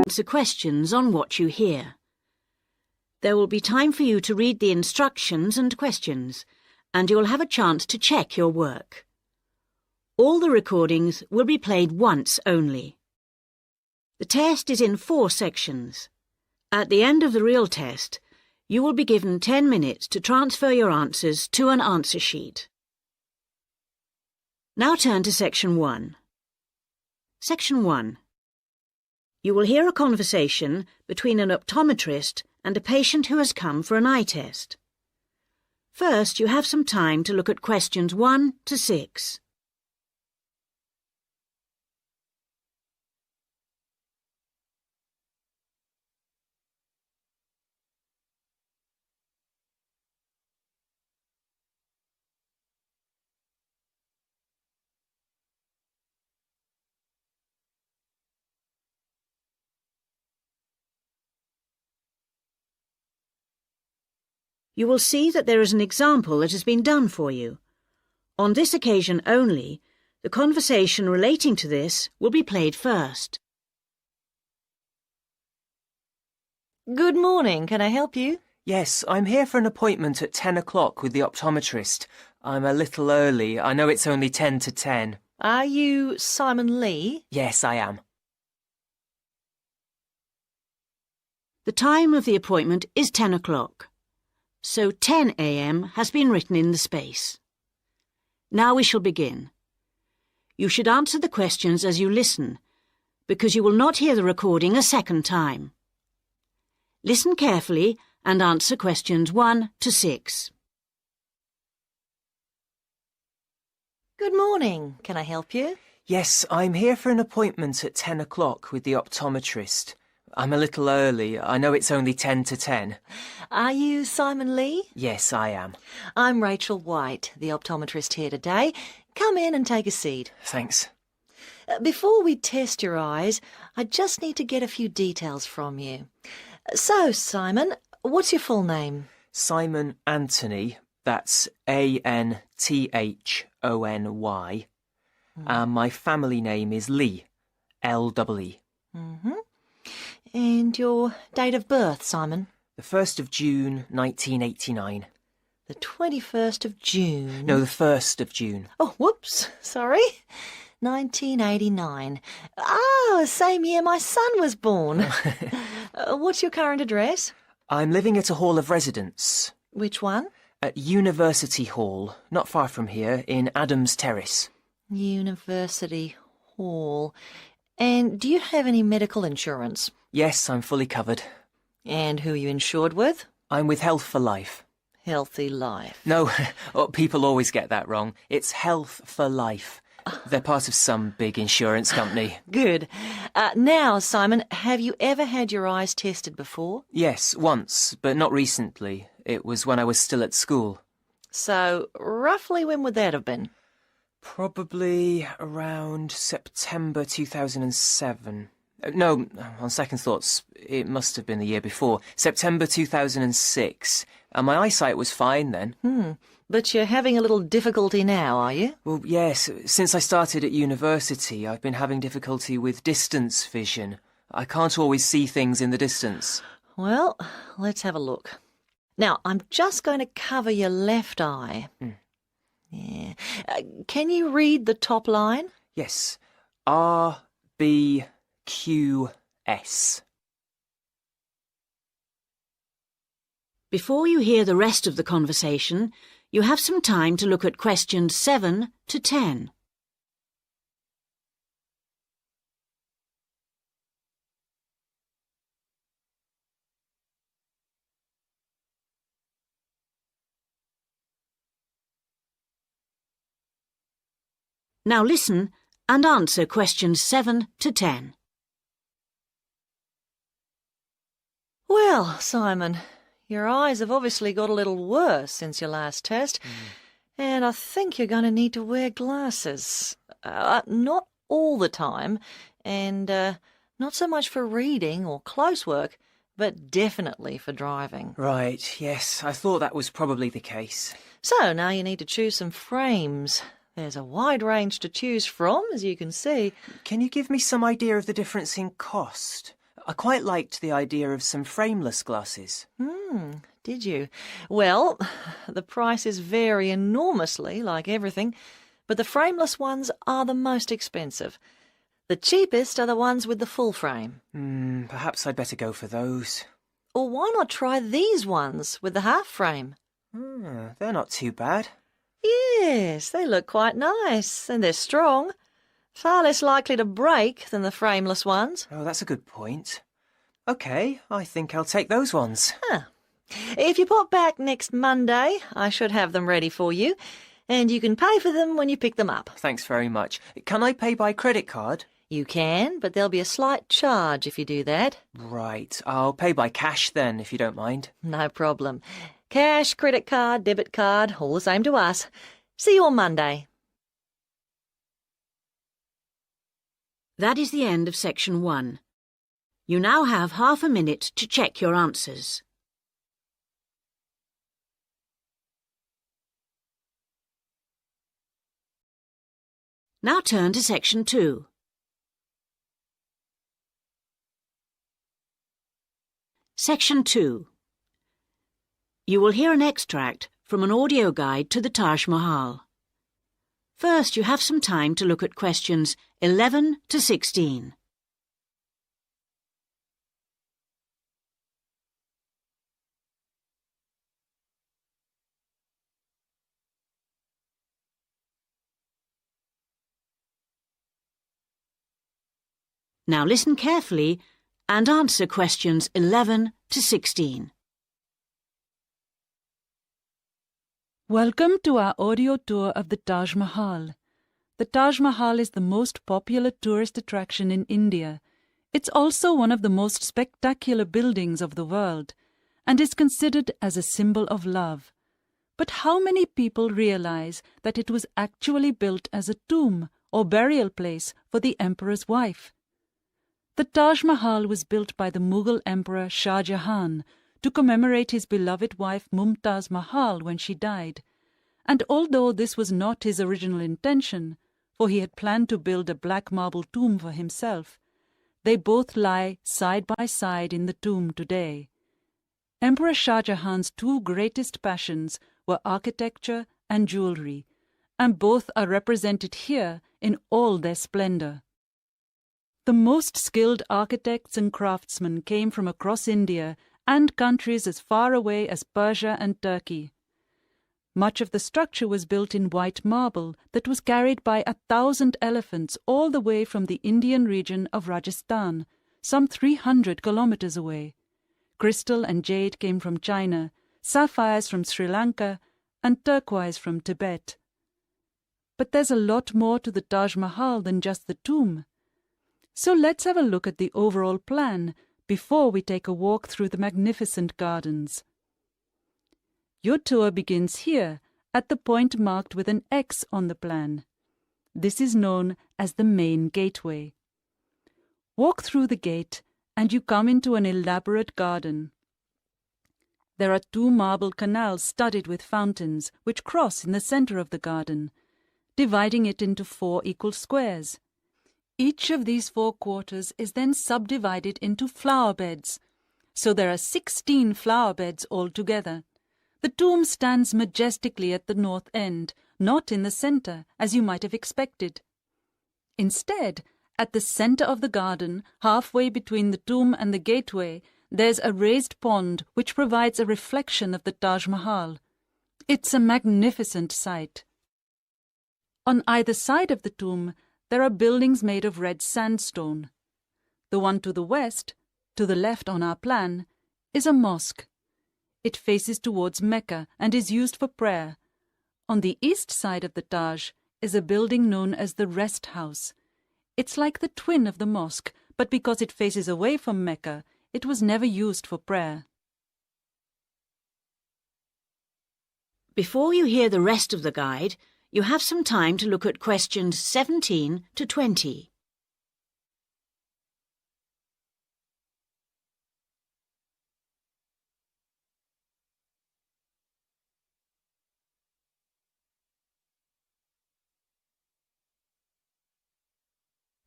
answer questions on what you hear. There will be time for you to read the instructions and questions, and you will have a chance to check your work. All the recordings will be played once only. The test is in 4 sections. At the end of the real test, you will be given 10 minutes to transfer your answers to an answer sheet. Now turn to Section 1. Section 1. You will hear a conversation between an optometrist and a patient who has come for an eye test. First, you have some time to look at questions 1 to 6. You will see that there is an example that has been done for you. On this occasion only, the conversation relating to this will be played first. Good morning. Can I help you? Yes, I'm here for an appointment at 10 o'clock with the optometrist. I'm a little early. I know it's only 10 to 10. Are you Simon Lee? Yes, I am. The time of the appointment is 10 o'clock. So 10 a.m. has been written in the space. Now we shall begin. You should answer the questions as you listen, because you will not hear the recording a second time. Listen carefully and answer questions 1 to 6. Good morning. Can I help you? Yes, I'm here for an appointment at 10 o'clock with the optometrist. I'm a little early. I know it's only 10 to 10. Are you Simon Lee? Yes, I am. I'm Rachel White, the optometrist here today. Come in and take a seat. Thanks. Before we test your eyes, I just need to get a few details from you. So, Simon, what's your full name? Simon Anthony. That's Anthony. And my family name is Lee. Lee. Mm-hmm. And your date of birth, Simon? The 1st of June, 1989. The 21st of June? No, the 1st of June. Oh, whoops, sorry. 1989. Ah, same year my son was born. What's your current address? I'm living at a hall of residence. Which one? At University Hall, not far from here, in Adams Terrace. University Hall. And do you have any medical insurance? Yes, I'm fully covered. And who are you insured with? I'm with Health for Life. Healthy Life. No, people always get that wrong. It's Health for Life. They're part of some big insurance company. Good. Now, Simon, have you ever had your eyes tested before? Yes, once, but not recently. It was when I was still at school. So, roughly when would that have been? Probably around September 2007. No, on second thoughts, it must have been the year before. September 2006. And my eyesight was fine then. But you're having a little difficulty now, are you? Well, yes. Since I started at university, I've been having difficulty with distance vision. I can't always see things in the distance. Well, let's have a look. Now, I'm just going to cover your left eye. Yeah. Can you read the top line? Yes. RBQS. Before you hear the rest of the conversation, you have some time to look at questions 7 to 10. Now listen and answer questions 7 to 10. Well, Simon, your eyes have obviously got a little worse since your last test, and I think you're going to need to wear glasses. Not all the time, and not so much for reading or close work, but definitely for driving. Right, yes, I thought that was probably the case. So now you need to choose some frames. There's a wide range to choose from, as you can see. Can you give me some idea of the difference in cost? I quite liked the idea of some frameless glasses. Did you? Well, the prices vary enormously, like everything, but the frameless ones are the most expensive. The cheapest are the ones with the full frame. Perhaps I'd better go for those. Or why not try these ones with the half frame? They're not too bad. Yes, they look quite nice, and they're strong. Far less likely to break than the frameless ones. Oh, that's a good point. OK, I think I'll take those ones. If you pop back next Monday, I should have them ready for you, and you can pay for them when you pick them up. Thanks very much. Can I pay by credit card? You can, but there'll be a slight charge if you do that. Right, I'll pay by cash then, if you don't mind. No problem. Cash, credit card, debit card, all the same to us. See you on Monday. That is the end of section 1. You now have half a minute to check your answers. Now turn to section 2. Section 2. You will hear an extract from an audio guide to the Taj Mahal. First, you have some time to look at questions 11 to 16. Now listen carefully and answer questions 11 to 16. Welcome to our audio tour of the Taj Mahal. The Taj Mahal is the most popular tourist attraction in India. It's also one of the most spectacular buildings of the world and is considered as a symbol of love. But how many people realize that it was actually built as a tomb or burial place for the emperor's wife? The Taj Mahal was built by the Mughal Emperor Shah Jahan to commemorate his beloved wife Mumtaz Mahal when she died. And although this was not his original intention, for he had planned to build a black marble tomb for himself, they both lie side by side in the tomb today. Emperor Shah Jahan's two greatest passions were architecture and jewelry, and both are represented here in all their splendor. The most skilled architects and craftsmen came from across India and countries as far away as Persia and Turkey. Much of the structure was built in white marble that was carried by 1,000 elephants all the way from the Indian region of Rajasthan, some 300 kilometers away. Crystal and jade came from China, sapphires from Sri Lanka, and turquoise from Tibet. But there's a lot more to the Taj Mahal than just the tomb. So let's have a look at the overall plan before we take a walk through the magnificent gardens. Your tour begins here at the point marked with an X on the plan. This is known as the main gateway. Walk through the gate and you come into an elaborate garden. There are 2 marble canals studded with fountains which cross in the center of the garden, dividing it into 4 equal squares. Each of these 4 quarters is then subdivided into flower beds, so there are 16 flower beds altogether. The tomb stands majestically at the north end, not in the center, as you might have expected. Instead, at the center of the garden, halfway between the tomb and the gateway, there's a raised pond which provides a reflection of the Taj Mahal. It's a magnificent sight. On either side of the tomb, there are buildings made of red sandstone. The one to the west, to the left on our plan, is a mosque. It faces towards Mecca and is used for prayer. On the east side of the Taj is a building known as the Rest House. It's like the twin of the mosque, but because it faces away from Mecca, it was never used for prayer. Before you hear the rest of the guide, you have some time to look at questions 17 to 20.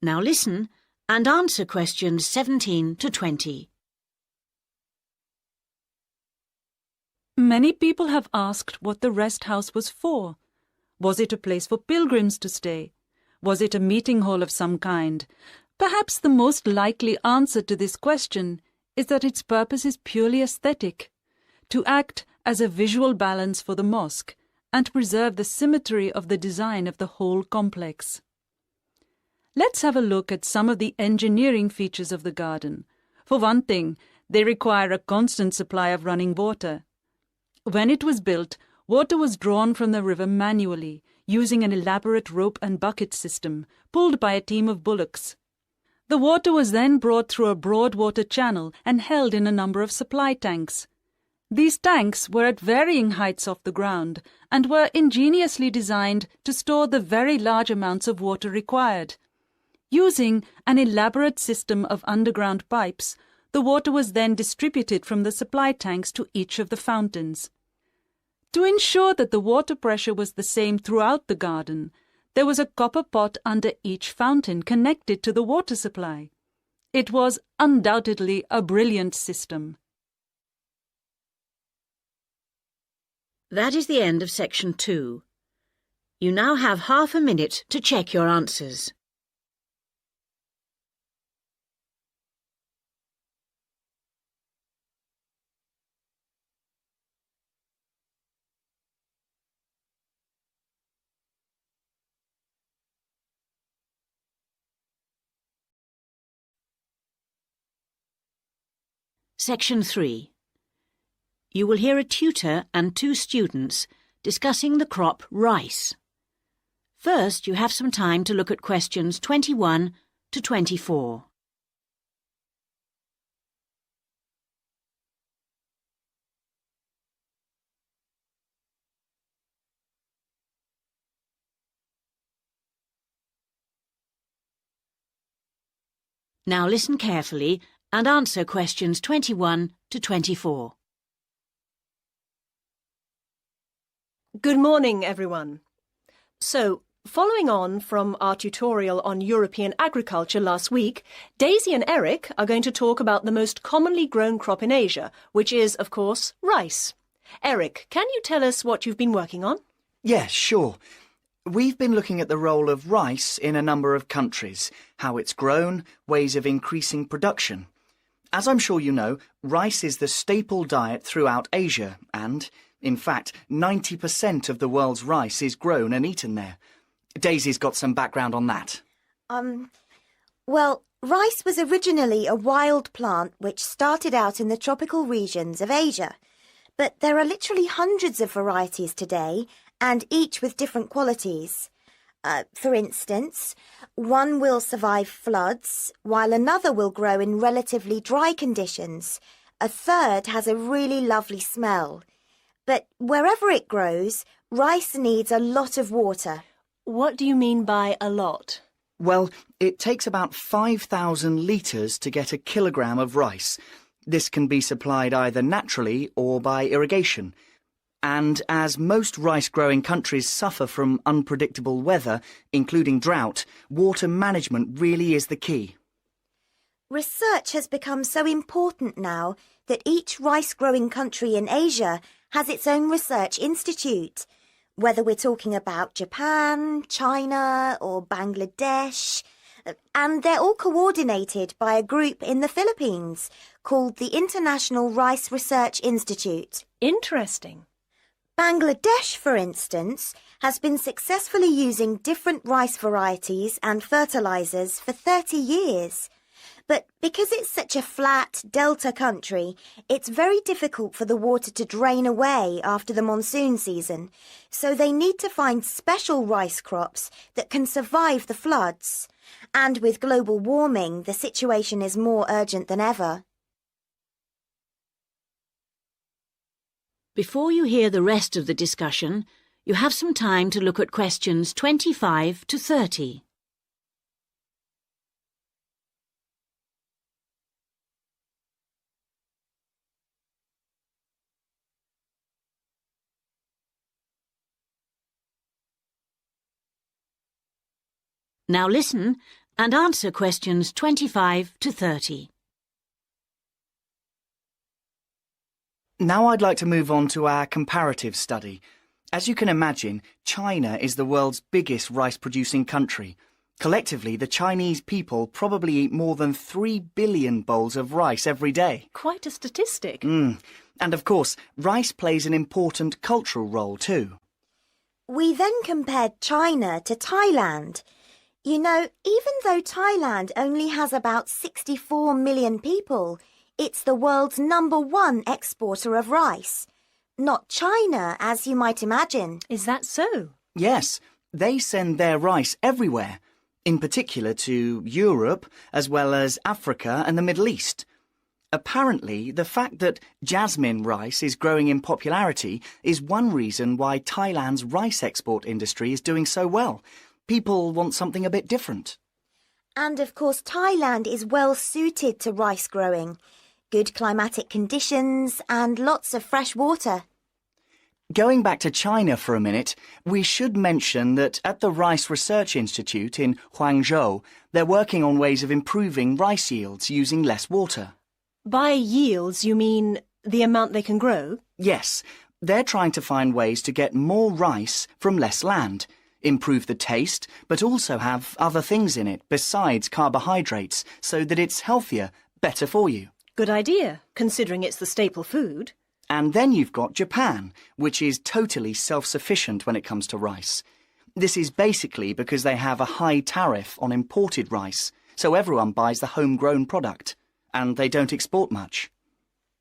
Now listen and answer questions 17 to 20. Many people have asked what the rest house was for. Was it a place for pilgrims to stay? Was it a meeting hall of some kind? Perhaps the most likely answer to this question is that its purpose is purely aesthetic, to act as a visual balance for the mosque and preserve the symmetry of the design of the whole complex. Let's have a look at some of the engineering features of the garden. For one thing, they require a constant supply of running water. When it was built, water was drawn from the river manually, using an elaborate rope and bucket system, pulled by a team of bullocks. The water was then brought through a broad water channel and held in a number of supply tanks. These tanks were at varying heights off the ground and were ingeniously designed to store the very large amounts of water required. Using an elaborate system of underground pipes, the water was then distributed from the supply tanks to each of the fountains. To ensure that the water pressure was the same throughout the garden, there was a copper pot under each fountain connected to the water supply. It was undoubtedly a brilliant system. That is the end of section 2. You now have half a minute to check your answers. Section 3. You will hear a tutor and 2 students discussing the crop rice. First, you have some time to look at questions 21 to 24. Now listen carefully and answer questions 21 to 24. Good morning, everyone. So, following on from our tutorial on European agriculture last week, Daisy and Eric are going to talk about the most commonly grown crop in Asia, which is, of course, rice. Eric, can you tell us what you've been working on? Yes, sure. We've been looking at the role of rice in a number of countries, how it's grown, ways of increasing production. As I'm sure you know, rice is the staple diet throughout Asia and, in fact, 90% of the world's rice is grown and eaten there. Daisy's got some background on that. Well, rice was originally a wild plant which started out in the tropical regions of Asia. But there are literally hundreds of varieties today, and each with different qualities. For instance, one will survive floods, while another will grow in relatively dry conditions. A third has a really lovely smell. But wherever it grows, rice needs a lot of water. What do you mean by a lot? Well, it takes about 5,000 litres to get a kilogram of rice. This can be supplied either naturally or by irrigation. And as most rice-growing countries suffer from unpredictable weather, including drought, water management really is the key. Research has become so important now that each rice-growing country in Asia has its own research institute. Whether we're talking about Japan, China or Bangladesh, and they're all coordinated by a group in the Philippines called the International Rice Research Institute. Interesting. Bangladesh, for instance, has been successfully using different rice varieties and fertilizers for 30 years. But because it's such a flat delta country, it's very difficult for the water to drain away after the monsoon season. So they need to find special rice crops that can survive the floods. And with global warming, the situation is more urgent than ever. Before you hear the rest of the discussion, you have some time to look at questions 25 to 30. Now listen and answer questions 25 to 30. Now I'd like to move on to our comparative study. As you can imagine, China is the world's biggest rice-producing country. Collectively, the Chinese people probably eat more than 3 billion bowls of rice every day. Quite a statistic. And of course, rice plays an important cultural role too. We then compared China to Thailand. You know, even though Thailand only has about 64 million people, it's the world's #1 exporter of rice. Not China, as you might imagine. Is that so? Yes, they send their rice everywhere, in particular to Europe, as well as Africa and the Middle East. Apparently, the fact that jasmine rice is growing in popularity is one reason why Thailand's rice export industry is doing so well. People want something a bit different. And of course, Thailand is well suited to rice growing. Good climatic conditions and lots of fresh water. Going back to China for a minute, we should mention that at the Rice Research Institute in Huangzhou, they're working on ways of improving rice yields using less water. By yields, you mean the amount they can grow? Yes, they're trying to find ways to get more rice from less land, improve the taste, but also have other things in it besides carbohydrates so that it's healthier, better for you. Good idea, considering it's the staple food. And then you've got Japan, which is totally self-sufficient when it comes to rice. This is basically because they have a high tariff on imported rice, so everyone buys the homegrown product, and they don't export much.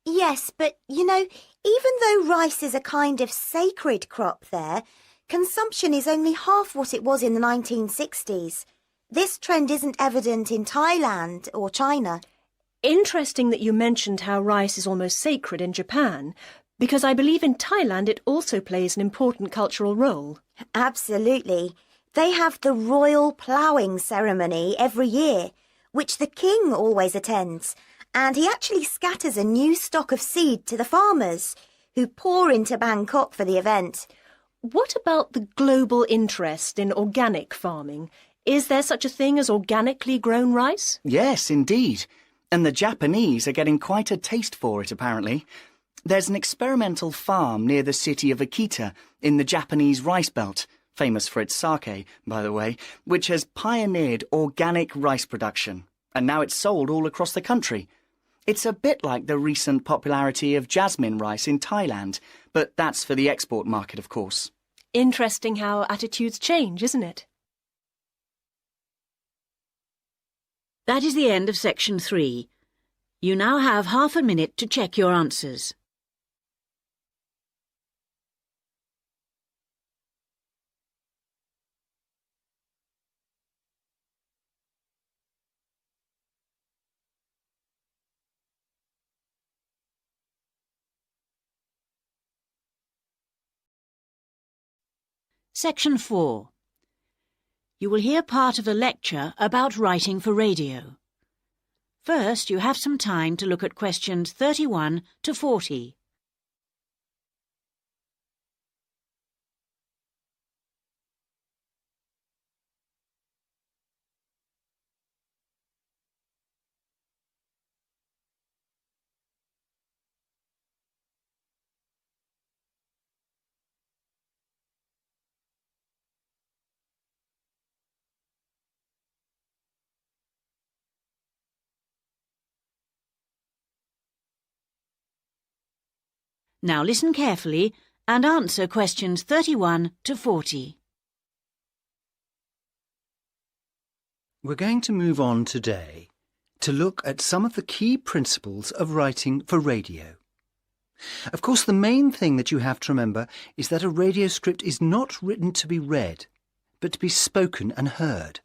Yes, but, you know, even though rice is a kind of sacred crop there, consumption is only half what it was in the 1960s. This trend isn't evident in Thailand or China. Interesting that you mentioned how rice is almost sacred in Japan, because I believe in Thailand it also plays an important cultural role. Absolutely. They have the royal ploughing ceremony every year, which the king always attends, and he actually scatters a new stock of seed to the farmers, who pour into Bangkok for the event. What about the global interest in organic farming? Is there such a thing as organically grown rice? Yes, indeed. And the Japanese are getting quite a taste for it, apparently. There's an experimental farm near the city of Akita in the Japanese rice belt, famous for its sake, by the way, which has pioneered organic rice production, and now it's sold all across the country. It's a bit like the recent popularity of jasmine rice in Thailand, but that's for the export market, of course. Interesting how attitudes change, isn't it? That is the end of section 3. You now have half a minute to check your answers. Section 4. You will hear part of a lecture about writing for radio. First, you have some time to look at questions 31 to 40. Now listen carefully and answer questions 31 to 40. We're going to move on today to look at some of the key principles of writing for radio. Of course, the main thing that you have to remember is that a radio script is not written to be read, but to be spoken and heard.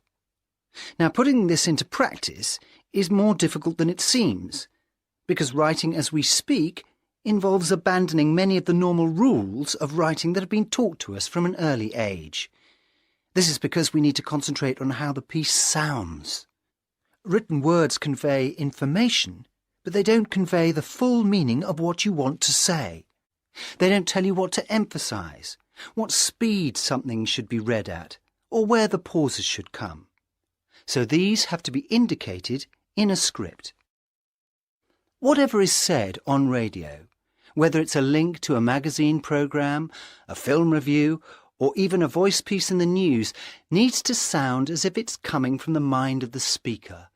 Now, putting this into practice is more difficult than it seems, because writing as we speak involves abandoning many of the normal rules of writing that have been taught to us from an early age. This is because we need to concentrate on how the piece sounds. Written words convey information, but they don't convey the full meaning of what you want to say. They don't tell you what to emphasize, what speed something should be read at, or where the pauses should come. so these have to be indicated in a script. Whatever is said on radio, whether it's a link to a magazine programme, a film review, or even a voice piece in the news, needs to sound as if it's coming from the mind of the speaker,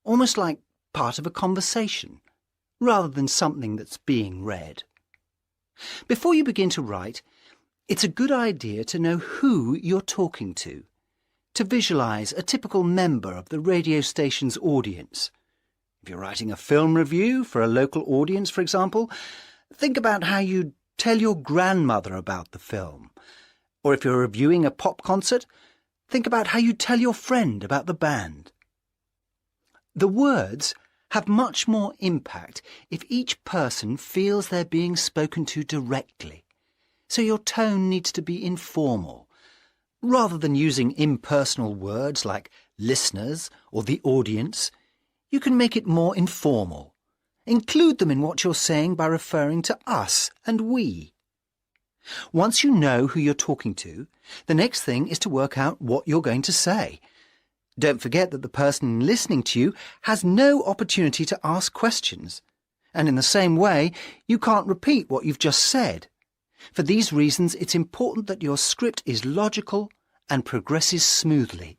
almost like part of a conversation, rather than something that's being read. Before you begin to write, it's a good idea to know who you're talking to visualise a typical member of the radio station's audience. If you're writing a film review for a local audience, for example, think about how you'd tell your grandmother about the film. Or if you're reviewing a pop concert, think about how you'd tell your friend about the band. The words have much more impact if each person feels they're being spoken to directly. So your tone needs to be informal. Rather than using impersonal words like listeners or the audience, you can make it more informal. Include them in what you're saying by referring to us and we. Once you know who you're talking to, the next thing is to work out what you're going to say. Don't forget that the person listening to you has no opportunity to ask questions. And in the same way, you can't repeat what you've just said. For these reasons, it's important that your script is logical and progresses smoothly.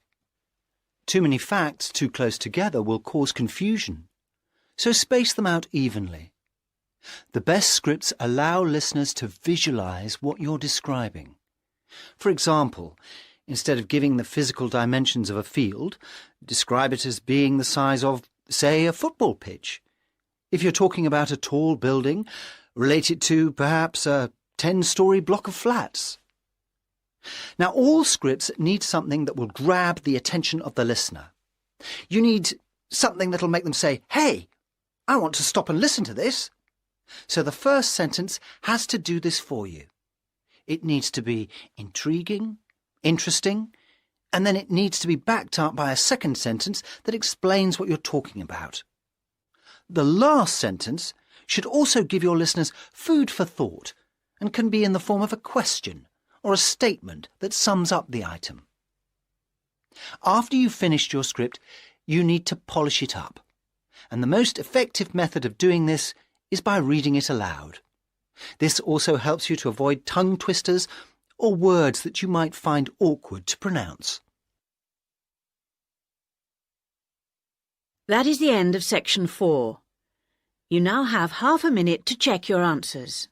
Too many facts too close together will cause confusion, so space them out evenly. The best scripts allow listeners to visualise what you're describing. For example, instead of giving the physical dimensions of a field, describe it as being the size of, say, a football pitch. If you're talking about a tall building, relate it to perhaps a 10-storey block of flats. Now, all scripts need something that will grab the attention of the listener. You need something that'll make them say, "Hey, I want to stop and listen to this." So the first sentence has to do this for you. It needs to be intriguing, interesting, and then it needs to be backed up by a second sentence that explains what you're talking about. The last sentence should also give your listeners food for thought and can be in the form of a question or a statement that sums up the item. After you've finished your script, you need to polish it up. And the most effective method of doing this is by reading it aloud. This also helps you to avoid tongue twisters or words that you might find awkward to pronounce. That is the end of section 4. You now have half a minute to check your answers.